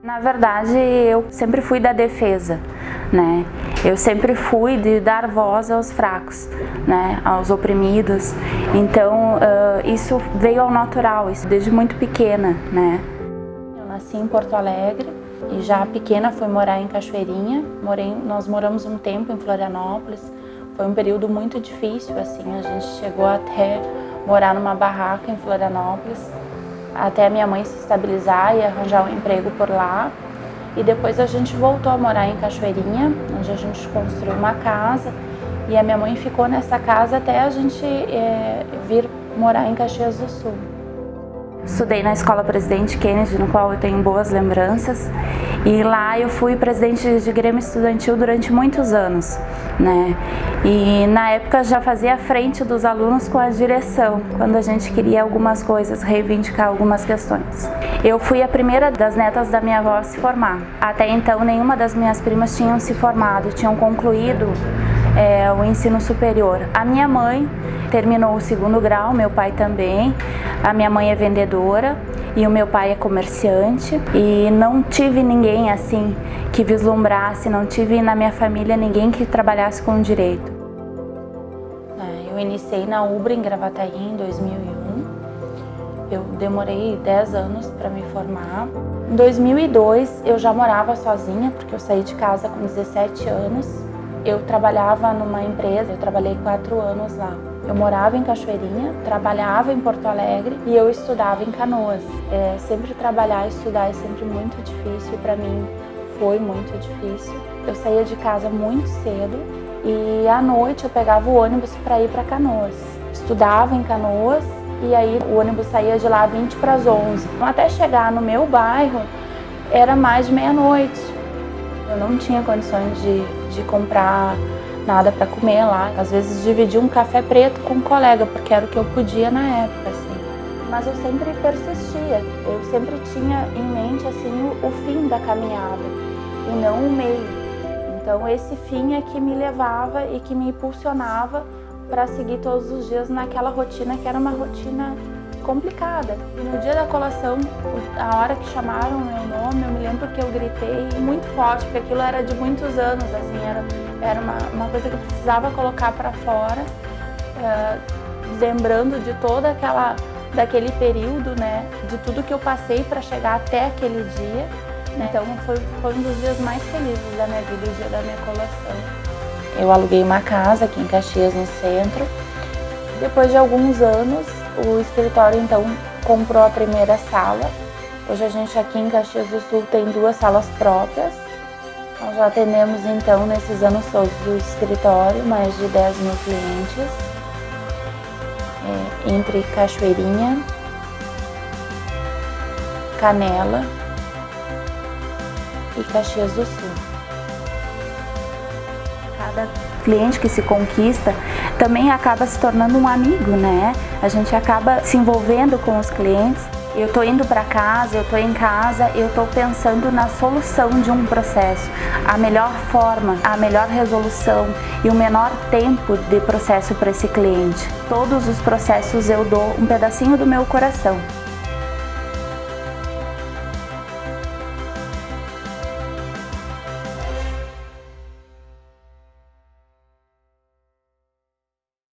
Na verdade, eu sempre fui da defesa, né? Eu sempre fui de dar voz aos fracos, né? Aos oprimidos. Então, isso veio ao natural, isso desde muito pequena, né? Eu nasci em Porto Alegre e já pequena fui morar em Cachoeirinha. Nós moramos um tempo em Florianópolis. Foi um período muito difícil, assim. A gente chegou até morar numa barraca em Florianópolis, até a minha mãe se estabilizar e arranjar um emprego por lá. E depois a gente voltou a morar em Cachoeirinha, onde a gente construiu uma casa. E a minha mãe ficou nessa casa até a gente vir morar em Caxias do Sul. Estudei na Escola Presidente Kennedy, no qual eu tenho boas lembranças. E lá eu fui presidente de Grêmio Estudantil durante muitos anos, né? E na época já fazia frente dos alunos com a direção, quando a gente queria algumas coisas, reivindicar algumas questões. Eu fui a primeira das netas da minha avó a se formar. Até então nenhuma das minhas primas tinham se formado, tinham concluído o ensino superior. A minha mãe terminou o 2º grau, meu pai também. A minha mãe é vendedora e o meu pai é comerciante. E não tive ninguém assim que vislumbrasse, não tive na minha família ninguém que trabalhasse com direito. Eu iniciei na UBRA em Gravataí em 2001. Eu demorei 10 anos para me formar. Em 2002 eu já morava sozinha, porque eu saí de casa com 17 anos. Eu trabalhava numa empresa, eu trabalhei 4 anos lá. Eu morava em Cachoeirinha, trabalhava em Porto Alegre e eu estudava em Canoas. Sempre trabalhar e estudar é sempre muito difícil, e para mim foi muito difícil. Eu saía de casa muito cedo e à noite eu pegava o ônibus para ir para Canoas. Estudava em Canoas e aí o ônibus saía de lá 20 para as 11. Até chegar no meu bairro era mais de meia-noite. Eu não tinha condições de comprar nada para comer lá. Às vezes dividia um café preto com um colega, porque era o que eu podia na época, assim. Mas eu sempre persistia. Eu sempre tinha em mente assim o fim da caminhada e não o meio. Então esse fim é que me levava e que me impulsionava para seguir todos os dias naquela rotina que era uma rotina complicada. E no dia da colação, a hora que chamaram o meu nome, eu me lembro que eu gritei muito forte, porque aquilo era de muitos anos, assim, era uma coisa que eu precisava colocar para fora, lembrando de daquele período, né, de tudo que eu passei para chegar até aquele dia. Então foi um dos dias mais felizes da minha vida, o dia da minha colação. Eu aluguei uma casa aqui em Caxias, no centro. Depois de alguns anos, o escritório então comprou a primeira sala. Hoje a gente aqui em Caxias do Sul tem 2 salas próprias. Nós já atendemos então nesses anos todos do escritório mais de 10 mil clientes, entre Cachoeirinha, Canela e Caxias do Sul. Cada cliente que se conquista também acaba se tornando um amigo, né? A gente acaba se envolvendo com os clientes. Eu tô indo para casa, eu tô em casa, eu tô pensando na solução de um processo, a melhor forma, a melhor resolução e o menor tempo de processo para esse cliente. Todos os processos eu dou um pedacinho do meu coração.